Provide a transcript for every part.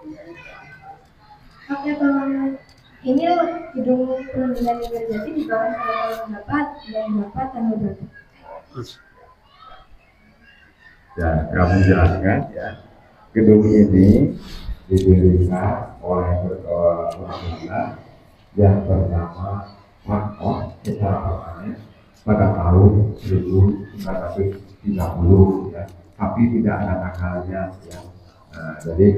Oke, kalau ini gedung perundingan Negara dibangun pada tahun berapa dan berapa tanggal berapa? Ya, kami jelaskan ya. Gedung ini didirikan oleh Belanda yang bernama Frankfurt secara permanen pada tahun 1930 ya. Tapi tidak ada tanggalnya ya. Jadi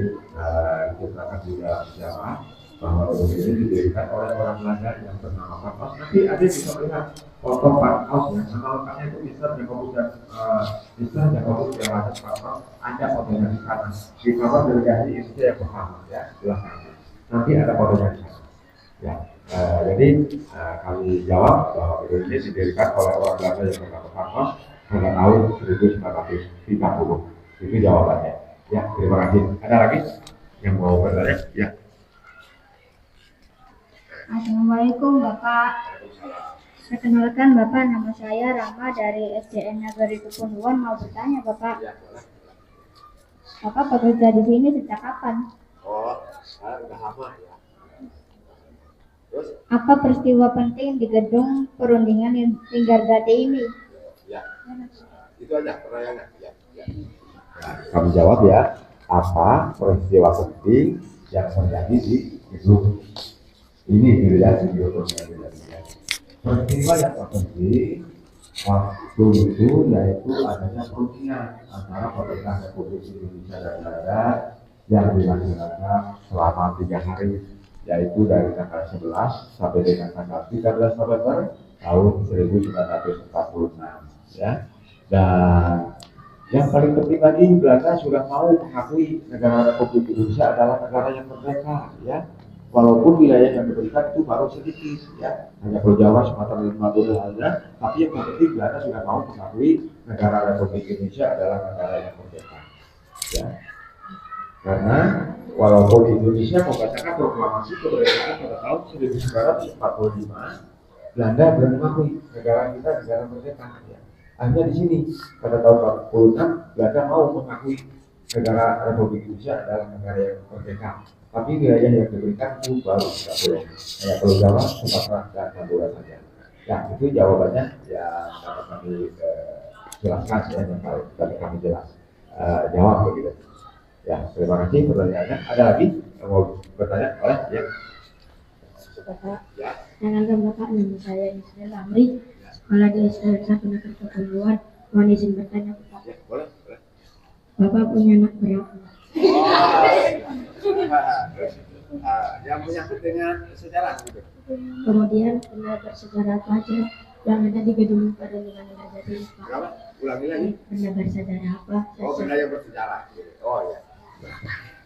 kita akan juga bicara bahwa gedung ini didirikan oleh orang Belanda yang bernama Frankfurt. Nanti ada bisa melihat foto Frankfurt ya. Nama lengkapnya itu Mister Jakobus Dewasa Frankfurt. Ada fotonya di sana. Di bawah delegasi Indonesia yang pertama ya. Silahkan. Nanti ada fotonya di sana. Ya, jadi kami jawab bahwa gedung ini didirikan oleh orang Belanda yang bernama Frankfurt pada tahun 1930. Itu jawabannya. Ya, terima kasih. Ada lagi yang mau bertanya? Ya. Assalamualaikum Bapak. Perkenalkan Bapak, nama saya Rama dari SDN Nagari Kepunuan. Mau bertanya Bapak. Bapak bekerja di sini sejak kapan? Oh, saya udah lama ya. Terus? Apa peristiwa penting di gedung perundingan Linggarjati ini? Ya, itu aja pertanyaannya. Ya. Nah, kami jawab ya. Apa peristiwa penting yang terjadi di gedung ini Linggarjati ya. Peristiwa yang terpenting waktu itu yaitu adanya perundingan antara pemerintah Republik Indonesia dan Belanda yang dilaksanakan selama 3 hari, yaitu dari tanggal 11 sampai dengan tanggal 13 November tahun 1946 ya. Dan yang paling penting lagi, Belanda sudah mau mengakui negara Republik Indonesia adalah negara yang merdeka ya. Walaupun wilayah yang diberikan itu baru sedikit ya, hanya Pulau Jawa, Sumatera, dan Madura saja, tapi yang penting Belanda sudah mau mengakui negara Republik Indonesia adalah negara yang merdeka ya. Karena walaupun Indonesia membacakan proklamasi kemerdekaan pada tahun 1945, Belanda belum mengakui negara kita negara merdeka ya. Hanya di sini pada tahun 46 Belanda mau mengakui negara Republik Indonesia adalah negara yang merdeka. Tapi wilayah yang diberikan itu baru 30, kayak Pulau Jawa, Sumatera, dan Madura saja. Ya, itu jawabannya yang dapat kami jelaskan ya, yang tadi kami jelas jawab begitu. Ya, terima kasih pertanyaannya. Ada lagi yang mau bertanya? Oleh ya. Bapak, dengan Bapak, nama saya Ismail Amri, sekolah di SDN Nagari Kepunuan. Mohon izin bertanya Bapak. Ya, boleh. Bapak punya anak berapa? Yang menyangkut dengan sejarah gitu. Kemudian benda bersejarah apa aja yang ada di gedung perundingan Linggarjati Pak? Berapa? Ulangi lagi. Benda bersejarah apa? Oh, benda yang bersejarah. Oh ya.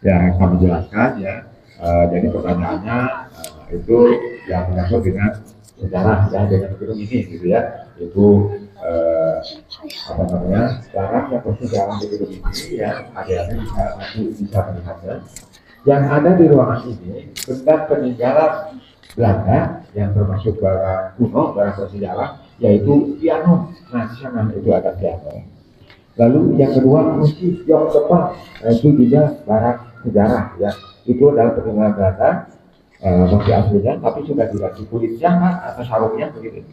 Ya, kami jelaskan ya. Jadi pertanyaannya itu yang menyangkut dengan sejarah ya, dengan gedung ini gitu ya. Itu apa namanya? Sekarang yang bersejarah di gedung ini ya, ada bisa melihatnya. Yang ada di ruangan ini benda peninggalan Belanda yang termasuk barang kuno, barang bersejarah, yaitu piano. Nah, di sana itu ada piano. Lalu yang kedua kursi yang depan, itu juga barang sejarah ya. Itu adalah peninggalan Belanda, masih aslinya, tapi sudah diganti kulitnya atau sarungnya begitu.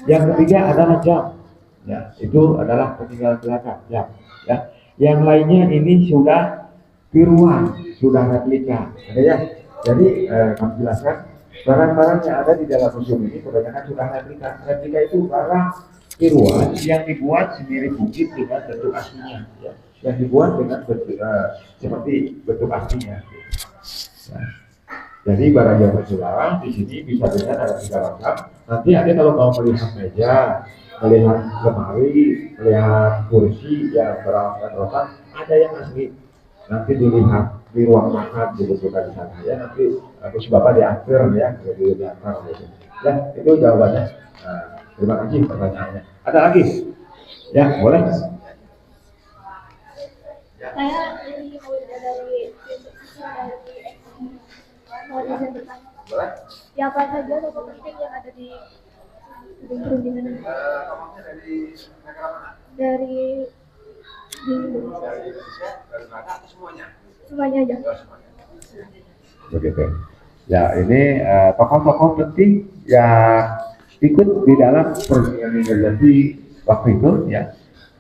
Yang ketiga adalah jam, ya itu adalah peninggalan Belanda jam. Ya, yang lainnya ini sudah tiruan, sudah replika, ya. Jadi kami jelaskan barang-barang yang ada di dalam museum ini kebanyakan sudah replika. Replika itu barang tiruan yang dibuat sendiri bukit dengan bentuk aslinya, ya. Yang dibuat dengan bentuk seperti bentuk aslinya. Ya. Jadi barang yang bersejarah di sini bisa dilihat ada 3 macam. Nanti ada kalau mau melihat meja, melihat lemari, melihat kursi yang beralaskan rotan, ada yang asli. Nanti dilihat di ruang makan dibutuhkan di sana ya. Nanti kursi bapak diantar ya, jadi diantar gitu. Ya itu jawabannya. Terima kasih pertanyaannya. Ada lagi? Ya boleh. Saya ini dari mau izin bertanya. Boleh. Ya apa saja tokoh penting yang ada di gedung perundingan ini? Tokohnya dari negara mana? Dari di Indonesia. Dari Indonesia, dari mana atau semuanya? Semuanya aja. Ya, semuanya. begitu. Ya, ini tokoh-tokoh penting yang ikut di dalam perundingan imigrasi waktu itu, ya.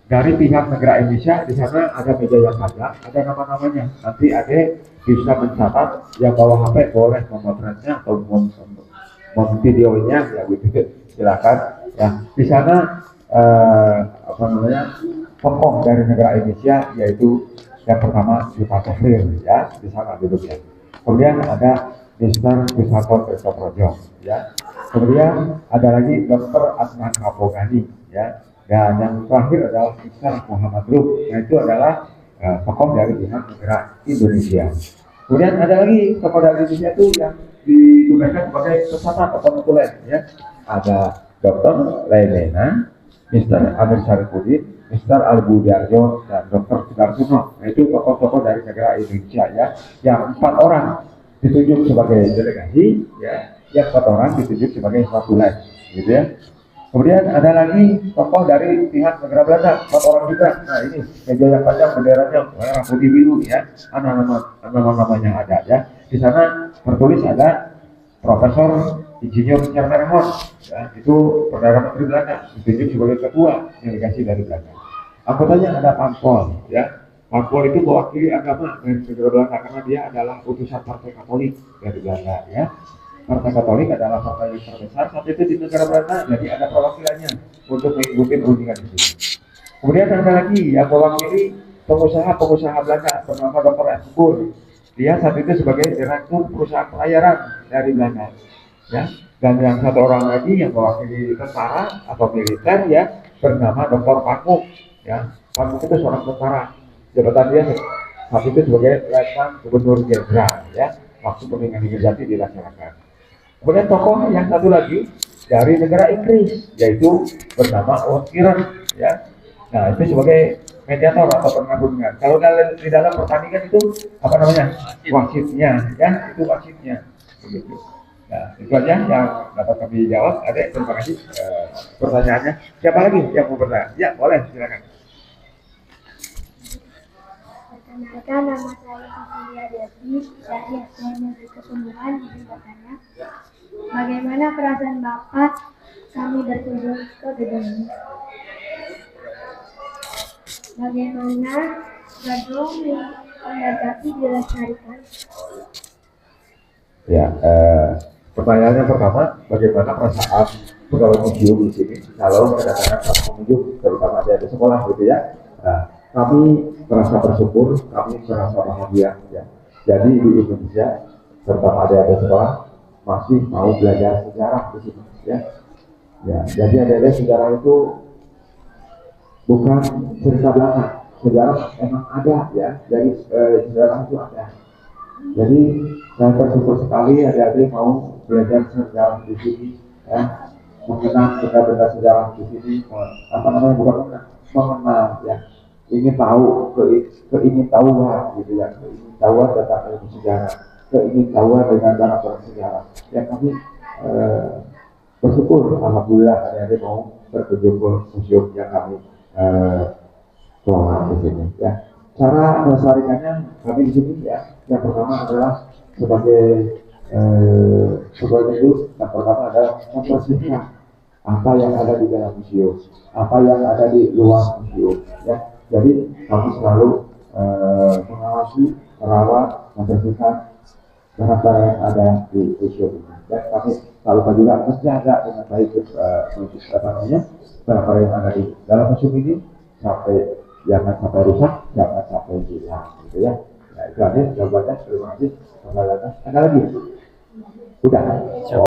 Dari pihak negara Indonesia di sana ada meja yang ada nama-namanya. Nanti Ade bisa mencatat, yang bawa HP boleh memotretnya atau videonya, ya gitu. Silakan. Ya, di sana apa namanya, tokoh dari negara Indonesia, yaitu yang pertama Pak Tahir, ya, di sana duduknya. Kemudian ada Mr. Wisata Kertoprojo, ya. Kemudian ada lagi Dr. Adnan Kapogani, ya. Dan yang terakhir adalah Mr. Muhammad Ruh. Nah, itu adalah tokoh dari pihak negara Indonesia. Kemudian ada lagi tokoh dari Indonesia itu yang ditugaskan sebagai peserta atau konsulen, ya. Ada Dr. Lemena, Mr. Amir Syarifuddin, Mr. Al-Budiarjo, dan Dr. Sudarsono. Nah, itu tokoh-tokoh dari negara Indonesia, ya. Yang 4 orang ditunjuk sebagai delegasi, ya. Yang 4 orang ditunjuk sebagai konsulen, gitu ya. Kemudian ada lagi tokoh dari pihak negara Belanda, 4 orang juga. Nah, ini meja yang panjang, benderanya merah putih biru, ya. Nama-namanya ada, ya. Di sana tertulis ada Profesor Insinyur Cermerhon, ya. Itu Perdana Menteri Belanda, ditunjuk sebagai ketua delegasi dari Belanda. Anggotanya ada Pampol, ya. Pampol itu mewakili agama dari negara Belanda karena dia adalah utusan Partai Katolik dari Belanda, ya. Partai Katolik adalah partai yang terbesar saat itu di negara Belanda, jadi ada perwakilannya untuk mengikuti perundingan itu. Kemudian ada lagi yang mewakili pengusaha Belanda bernama Dr. Eskur. Dia saat itu sebagai direktur perusahaan pelayaran dari Belanda, ya. Dan yang 1 orang lagi yang mewakili tentara atau militer, ya, bernama Dr. Panguk, ya. Panguk itu seorang tentara. Jabatan dia saat itu sebagai Letnan Gubernur Jenderal, ya. Waktu perundingan imigrasi dilaksanakan. Kemudian tokoh yang satu lagi dari negara Inggris, yaitu bernama Owen Kiran, ya. Nah, itu sebagai mediator atau penggabungan. Kalau di dalam pertandingan itu apa namanya? Wasitnya, ya, itu wasitnya. Begitu. Nah, itu aja yang dapat kami jawab. Ada, terima kasih pertanyaannya. Siapa lagi yang mau bertanya? Ya, boleh, silakan. Perkenalkan, nama saya Cecilia Devi dari SDN Negeri Ketumbuhan. Izin bertanya, bagaimana perasaan Bapak kami berkunjung ke gedung ini? Bagaimana gedung Megati dilestarikan? Ya, pertanyaannya pertama, bagaimana perasaan pegawai museum di sini kalau kedatangan para pengunjung, terutama di sekolah, gitu ya. Nah, kami merasa bersyukur, kami merasa bahagia, ya. Jadi di Indonesia, terutama adik-adik sekolah masih mau belajar sejarah di sini, ya. Ya, jadi adik-adik sejarah itu bukan cerita belakang, sejarah emang ada, ya. Jadi sejarah itu ada. Jadi saya bersyukur sekali adik-adik mau belajar sejarah di sini, ya. Mengenal benda-benda sejarah di sini, apa namanya, bukan mengenal, ya. Ingin tahu, keingin tahuan, gitu ya, keingin tahuan tentang ilmu sejarah, keingin tahuan dengan cara bersejarah. Yang kami bersyukur, alhamdulillah adik-adik mau berkunjung ke museum yang kami kelola di sini, ya. Cara melestarikannya kami di sini, ya. Yang pertama adalah sebagai itu, yang pertama adalah membersihkan apa yang ada di dalam museum, apa yang ada di luar museum, ya. Jadi kami selalu mengawasi, merawat, membersihkan barang-barang yang ada di museum ini. Dan kami selalu juga menjaga dengan baik barang-barang yang ada di dalam museum ini jangan sampai rusak, jangan sampai hilang, gitu ya. Nah, itu aja jawabannya. Terima kasih. Ada lagi? Udah.